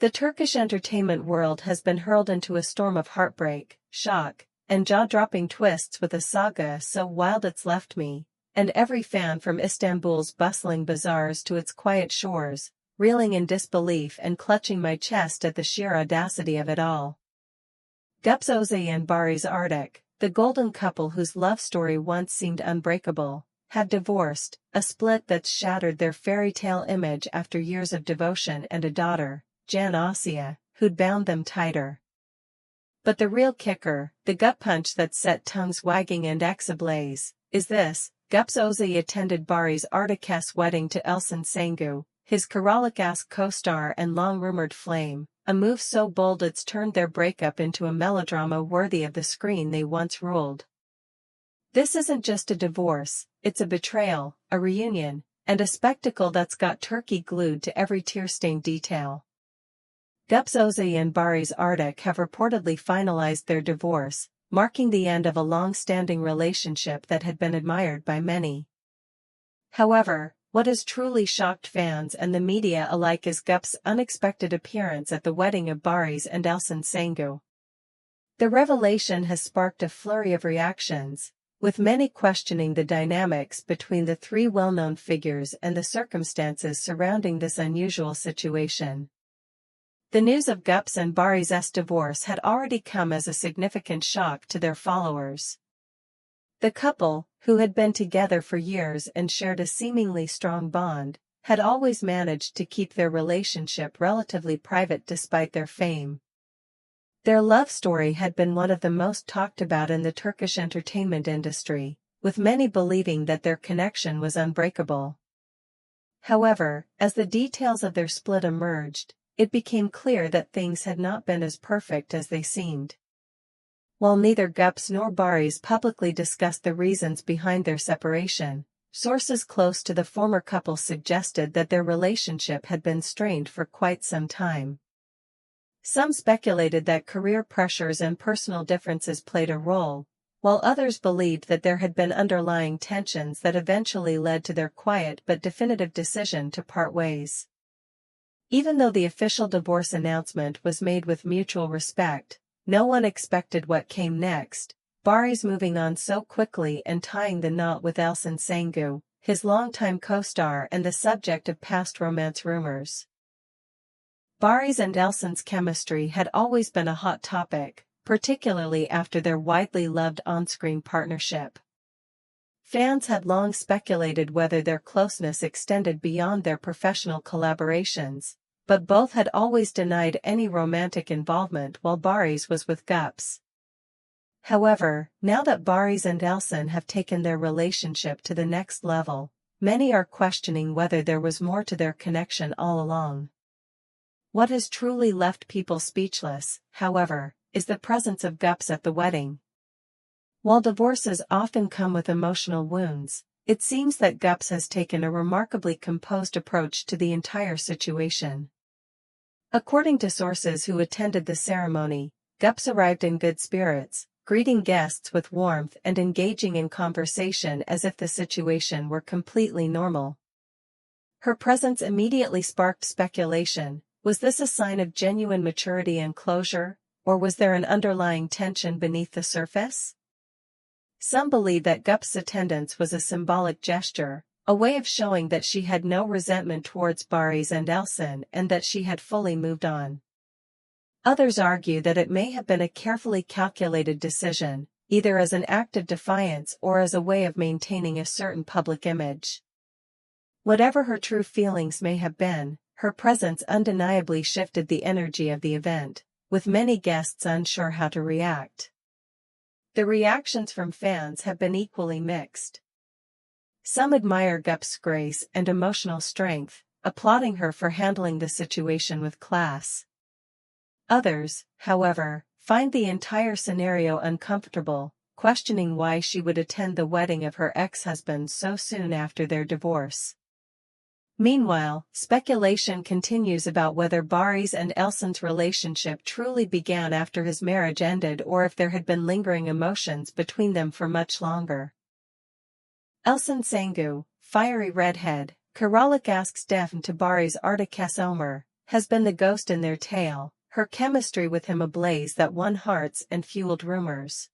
The Turkish entertainment world has been hurled into a storm of heartbreak, shock, and jaw-dropping twists with a saga so wild it's left me, and every fan from Istanbul's bustling bazaars to its quiet shores, reeling in disbelief and clutching my chest at the sheer audacity of it all. Gupse Özay and Baris, the golden couple whose love story once seemed unbreakable, have divorced, a split that's shattered their fairy tale image after years of devotion and a daughter, Jan Asya, who'd bound them tighter. But the real kicker, the gut punch that set tongues wagging and eggs ablaze, is this: Gupse Özay attended Baris Artakes' wedding to Elçin Sangu, his Karalık-esque co-star and long-rumored flame, a move so bold it's turned their breakup into a melodrama worthy of the screen they once ruled. This isn't just a divorce, it's a betrayal, a reunion, and a spectacle that's got Turkey glued to every tear-stained detail. Gupse Özay and Baris have reportedly finalized their divorce, marking the end of a long-standing relationship that had been admired by many. However, what has truly shocked fans and the media alike is Gupse's unexpected appearance at the wedding of Baris and Elçin Sangu. The revelation has sparked a flurry of reactions, with many questioning the dynamics between the three well-known figures and the circumstances surrounding this unusual situation. The news of Gupse and Baris' divorce had already come as a significant shock to their followers. The couple, who had been together for years and shared a seemingly strong bond, had always managed to keep their relationship relatively private despite their fame. Their love story had been one of the most talked about in the Turkish entertainment industry, with many believing that their connection was unbreakable. However, as the details of their split emerged, it became clear that things had not been as perfect as they seemed. While neither Gupse nor Baris publicly discussed the reasons behind their separation, sources close to the former couple suggested that their relationship had been strained for quite some time. Some speculated that career pressures and personal differences played a role, while others believed that there had been underlying tensions that eventually led to their quiet but definitive decision to part ways. Even though the official divorce announcement was made with mutual respect, no one expected what came next: Baris moving on so quickly and tying the knot with Elçin Sangu, his longtime co-star and the subject of past romance rumors. Baris and Elçin's chemistry had always been a hot topic, particularly after their widely loved on-screen partnership. Fans had long speculated whether their closeness extended beyond their professional collaborations, but both had always denied any romantic involvement while Baris was with Gupse. However, now that Baris and Elçin have taken their relationship to the next level, many are questioning whether there was more to their connection all along. What has truly left people speechless, however, is the presence of Gupse at the wedding. While divorces often come with emotional wounds, it seems that Gupse has taken a remarkably composed approach to the entire situation. According to sources who attended the ceremony, Gupse arrived in good spirits, greeting guests with warmth and engaging in conversation as if the situation were completely normal. Her presence immediately sparked speculation. Was this a sign of genuine maturity and closure, or was there an underlying tension beneath the surface? Some believe that Gupse's attendance was a symbolic gesture, a way of showing that she had no resentment towards Baris and Elçin and that she had fully moved on. Others argue that it may have been a carefully calculated decision, either as an act of defiance or as a way of maintaining a certain public image. Whatever her true feelings may have been, her presence undeniably shifted the energy of the event, with many guests unsure how to react. The reactions from fans have been equally mixed. Some admire Gupse's grace and emotional strength, applauding her for handling the situation with class. Others, however, find the entire scenario uncomfortable, questioning why she would attend the wedding of her ex-husband so soon after their divorce. Meanwhile, speculation continues about whether Baris and Elçin's relationship truly began after his marriage ended or if there had been lingering emotions between them for much longer. Elçin Sangu, fiery redhead, Karalık asks Defn to Baris Artakes Ömer, has been the ghost in their tale, her chemistry with him ablaze that won hearts and fueled rumors.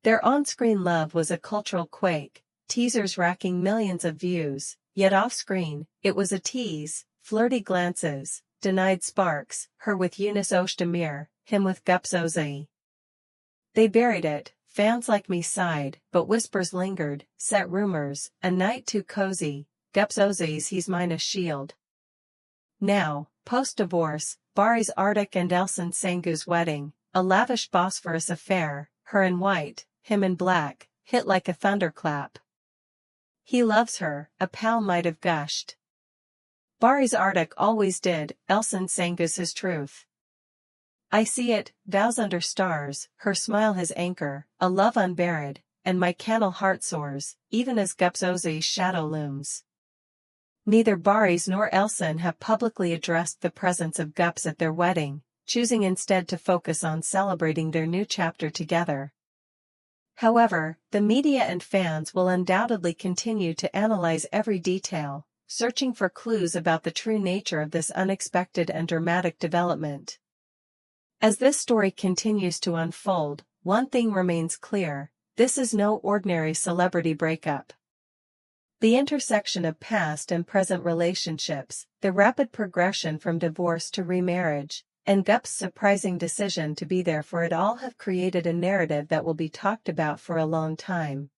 Their on-screen love was a cultural quake, teasers racking millions of views, yet off-screen, it was a tease, flirty glances, denied sparks, her with Yunus Özdemir, him with Gupse Özay. They buried it, fans like me sighed, but whispers lingered, set rumors, a night too cozy, Gupse Özay's he's mine a shield. Now, post-divorce, Baris and Elçin Sengu's wedding, a lavish Bosphorus affair, her in white, him in black, hit like a thunderclap. He loves her, a pal might have gushed. Baris always did, Elçin Sengu's his truth. I see it, vows under stars, her smile his anchor, a love unburied, and my candle heart soars, even as Gupse Özay's shadow looms. Neither Baris nor Elçin have publicly addressed the presence of Gupse at their wedding, choosing instead to focus on celebrating their new chapter together. However, the media and fans will undoubtedly continue to analyze every detail, searching for clues about the true nature of this unexpected and dramatic development. As this story continues to unfold, one thing remains clear: this is no ordinary celebrity breakup. The intersection of past and present relationships, the rapid progression from divorce to remarriage, and Gupse's surprising decision to be there for it all have created a narrative that will be talked about for a long time.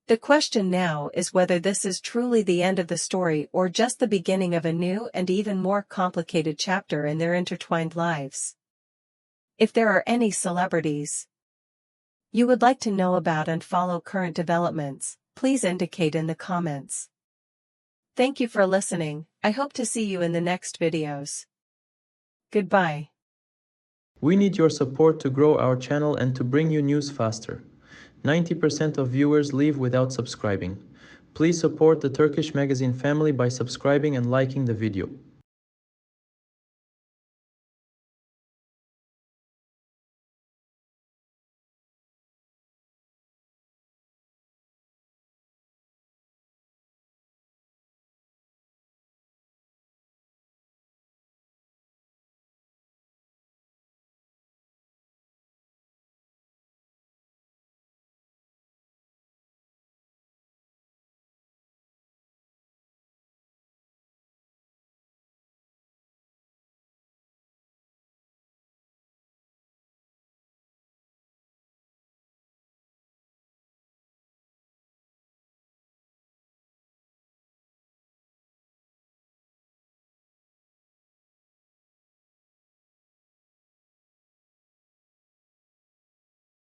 The question now is whether this is truly the end of the story or just the beginning of a new and even more complicated chapter in their intertwined lives. If there are any celebrities you would like to know about and follow current developments, please indicate in the comments. Thank you for listening. I hope to see you in the next videos. Goodbye. We need your support to grow our channel and to bring you news faster. 90% of viewers leave without subscribing. Please support the Turkish Magazine family by subscribing and liking the video.